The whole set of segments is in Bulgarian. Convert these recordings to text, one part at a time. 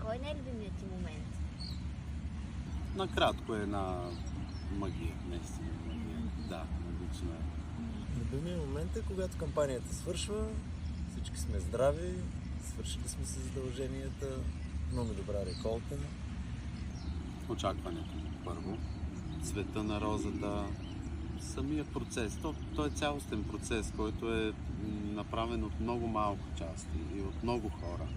Кой е най-любимият ти момент? Накратко е една магия, наистина магия. Да, обично е. Любимият момент е, когато кампанията свършва, всички сме здрави, свършили сме се задълженията, много добра реколта. Очакването първо, цвета на розата, самия процес. Той е цялостен процес, който е направен от много малко части и от много хора.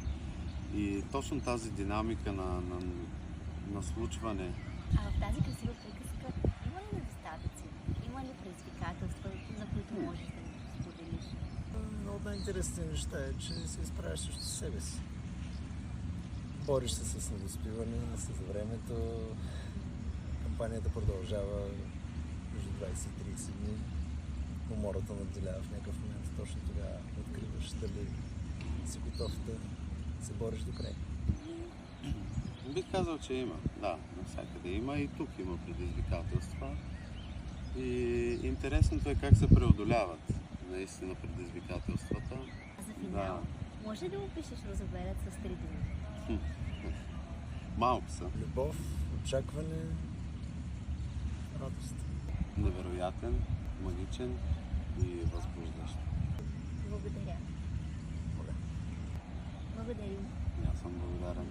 И точно тази динамика на случване. А в тази красива приказка има ли недостатъци? Има ли предизвикателства, за които можеш да ни споделиш? Едно от най-интересните неща е, че се изправяш срещу себе си. Бориш се с недоспиване, с времето. Кампанията продължава между 20 и 30 дни. Умората надделява в някакъв момент. Точно тогава откриваш дали си готов да се бориш до край. Бих казал, че има. Да, навсякъде има и тук има предизвикателства. И интересното е как се преодоляват наистина предизвикателствата. А за финал, може ли да опишеш розоверът с 3 думи? Малко са. Любов, очакване, радост. Невероятен, магичен и възбуждащ. Благодаря. Моля. Благодарим. Аз съм благодарен.